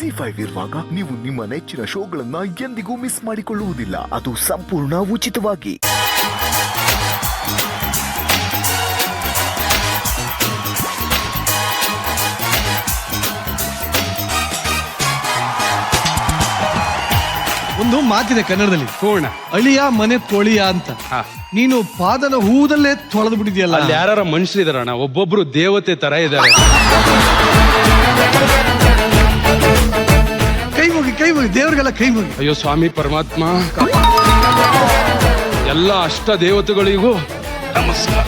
ZEE5 ಇರುವಾಗ ನೀವು ನಿಮ್ಮ ನೆಚ್ಚಿನ ಶೋಗಳನ್ನ ಎಂದಿಗೂ ಮಿಸ್ ಮಾಡಿಕೊಳ್ಳುವುದಿಲ್ಲ. ಅದು ಸಂಪೂರ್ಣ ಉಚಿತವಾಗಿ. ಒಂದು ಮಾತಿದೆ ಕನ್ನಡದಲ್ಲಿ, ಪೂರ್ಣ ಅಳಿಯ ಮನೆ ತೊಳಿಯ ಅಂತ. ನೀನು ಪಾದದ ಹೂದಲ್ಲೇ ತೊಳೆದು ಬಿಟ್ಟಿದ್ಯಲ್ಲ. ಅಲ್ಲಿ ಯಾರ ಮನುಷ್ಯರಿದಾರಣ್ಣ, ಒಬ್ಬೊಬ್ರು ದೇವತೆ ತರ ಇದ್ದಾರೆ. ಕೈ ಮುಗಿ ದೇವ್ರಿಗೆಲ್ಲ ಕೈ ಮುಗಿ. ಅಯ್ಯೋ ಸ್ವಾಮಿ ಪರಮಾತ್ಮ, ಎಲ್ಲ ಅಷ್ಟ ದೇವತೆಗಳಿಗೂ ನಮಸ್ಕಾರ.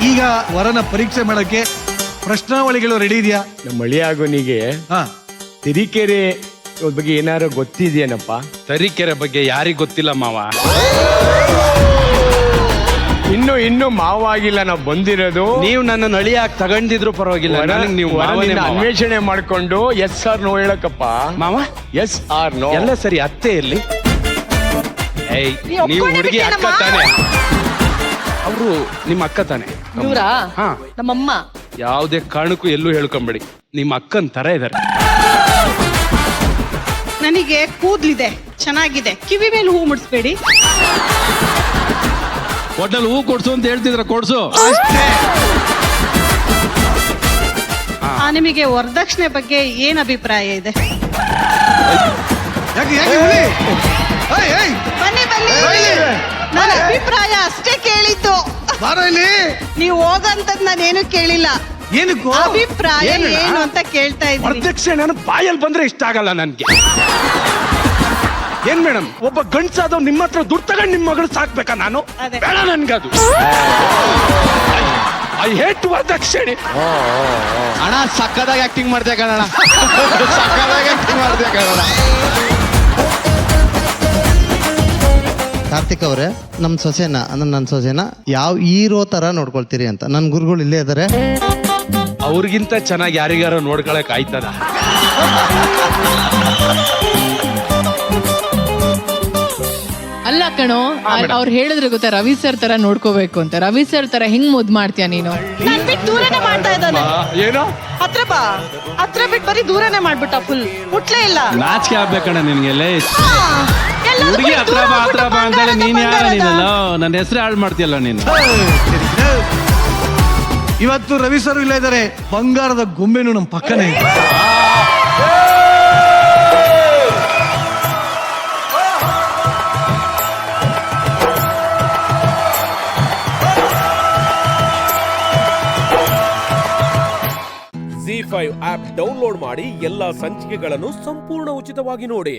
ಈಗ ವರನ ಪರೀಕ್ಷೆ ಮಾಡಕ್ಕೆ ಪ್ರಶ್ನಾವಳಿಗಳು ರೆಡಿ ಇದೆಯಾ? ನಮ್ಮ ಅಳಿಯಾಗೋನಿಗೆ ಹಾ, ತಿರಿಕೆರೆ ಬಗ್ಗೆ ಏನಾರು ಗೊತ್ತಿದೆಯೇನಪ್ಪ? ತರೀಕೆರೆ ಬಗ್ಗೆ ಯಾರಿಗ್ ಗೊತ್ತಿಲ್ಲ ಮಾವ. ಇನ್ನು ಮಾವ ಆಗಿಲ್ಲ, ನಾವು ಬಂದಿರೋದು. ನೀವು ನನ್ನ ನಳಿಯಾಗಿ ತಗೊಂಡಿದ್ರು ಪರವಾಗಿಲ್ಲ, ನನಗ್ ನೀವು ಮಾವನೇ ಮಾವ. ಅನ್ವೇಷಣೆ ಮಾಡ್ಕೊಂಡು ಎಸ್ ಆರ್ ನೋ ಹೇಳಕ್ಕಪ್ಪ ಮಾವ. ಎಸ್ ಆರ್ ನೋ ಎಲ್ಲ ಸರಿ. ಅತ್ತೆ ಎಲ್ಲಿ? ಏಯ್, ನೀವು ಹುಡುಗಿ ಅಕ್ಕ ತಾನೆ? ಅವರು ನಿಮ್ಮ ಅಕ್ಕ ತಾನೆ? ಇವ್ರಾ? ಹಾ, ನಮ್ಮಮ್ಮ. ಯಾವುದೇ ಕಾರಣಕ್ಕೂ ಎಲ್ಲೂ ಹೇಳ್ಕೊಂಬೇಡಿ, ನಿಮ್ಮ ಅಕ್ಕನ್ ತರ ಇದಾರೆ. ನನಗೆ ಕೂದ್ಲಿದೆ, ಚೆನ್ನಾಗಿದೆ, ಕಿವಿ ಮೇಲೆ ಹೂ ಮುಡಿಸ್ಬೇಡಿ. ಒಟ್ಟಲ್ಲಿ ಹೂ ಕೊಡ್ಸು ಅಂತ ಹೇಳ್ತಿದ್ರ, ಕೊಡ್ಸು. ನಿಮಗೆ ವರದಕ್ಷಿಣೆ ಬಗ್ಗೆ ಏನ್ ಅಭಿಪ್ರಾಯ ಇದೆ? ಬನ್ನಿ ನನ್ನ ಅಭಿಪ್ರಾಯ ಅಷ್ಟೇ ಕೇಳಿದ್ದು. ನೀವು ಹೋಗಂತದ್ ನಾನೇನು ಕೇಳಿಲ್ಲ. ಏನಕ್ಕೂ ಅಭಿಪ್ರಾಯ ಏನು ಅಂತ ಕೇಳ್ತಾ ಇದ್ದೀನಿ. ವರದಕ್ಷಿಣೆ ನಾನು ಬಾಯಲ್ಲಿ ಬಂದ್ರೆ ಇಷ್ಟ ಆಗಲ್ಲ ನನ್ಗೆ. ಏನ್ ಮೇಡಮ್, ಒಬ್ಬ ಗಂಡ್ಸಾದವ್ ನಿಮ್ಮ ಹತ್ರ ದುಡ್ಡು ತಗೊಂಡು ನಿಮ್ಮ ಮಗಳು ಸಾಕ್ಬೇಕಾ? ನಾನು ಅದೇ. ಬೇಡ ನನ್ಗದು. ಐ ಹೇಟ್ ವರದಕ್ಷಿಣೆ. ಅಣ್ಣ ಸಕ್ಕದಾಗಿ ಆಕ್ಟಿಂಗ್ ಮಾಡ್ದೆ ಕಣ, ಸಕ್ಕದಾಗಿ ಆಕ್ಟಿಂಗ್ ಮಾಡ್ದೆ ಕಣ. ಕಾರ್ತಿಕ್ ಅವರೇ, ನಮ್ಮ ಸೊಸೆನ ಅಂದ್ರೆ ನನ್ನ ಸೊಸೆನ ಯಾವ ಹೀರೋ ತರ ನೋಡ್ಕೊಳ್ತೀರಿ ಅಂತ. ನನ್ನ ಗುರುಗಳು ಇಲ್ಲೇ ಇದಾರೆ. ಅವ್ರಿಗಿಂತ ಚೆನ್ನಾಗಿ ಯಾರಿಗಾರ ನೋಡ್ಕೊಳಕ್ ಆಯ್ತದ? ಅಲ್ಲ ಕಣೋ, ಅವ್ರು ಹೇಳಿದ್ರೆ ಗೊತ್ತಾ, ರವಿ ಸರ್ ತರ ನೋಡ್ಕೋಬೇಕು ಅಂತ. ರವಿ ಸರ್ ತರ ಹೆಂಗ್ ಮುದ್ ಮಾಡ್ತೀಯ ನೀನು? ನನ್ ಬಿಟ್ಟು ದೂರನೇ ಮಾಡ್ತಾ ಇದ್ದಾನೆ. ಏನೋ ಹತ್ರ ಬಾ, ಹತ್ರ ಬಿಟ್ಟು ಬರೀ ದೂರನೇ ಮಾಡ್ಬಿಟ್ಟ. ಫುಲ್ ಮುಟ್ಲೇ ಇಲ್ಲ. ನಾಚಿಕೆ ಆಗ್ಬೇಕಣ್ಣ ನಿನ್ಗೆಲ್ಲ. ಎಲ್ಲಾದ್ರೂ ಹುಡುಗಿ ಬಿಟ್ಟು ಹತ್ರ ದೂರ ಬಾ ಹತ್ರ ಬಾ ಅಂತಾಳೆ, ಬಂಗಾರದ ನೀನ್ ಯಾರ ಬಂಗಾರದ. ನೀನಲ್ಲ? ನನ್ನ ಹೆಸರು ಹಾಳು ಮಾಡ್ತೀಯಲ್ಲ ನೀನು. ಇವತ್ತು ರವಿ ಸರ್ ಇಲ್ಲ ಇದ್ದಾರೆ, ಬಂಗಾರದ ಗೊಂಬೆನು ನಮ್ಮ ಪಕ್ಕನೇ ಇದೆ. ZEE5 ಆಪ್ ಡೌನ್ಲೋಡ್ ಮಾಡಿ ಎಲ್ಲಾ ಸಂಚಿಕೆಗಳನ್ನು ಸಂಪೂರ್ಣ ಉಚಿತವಾಗಿ ನೋಡಿ.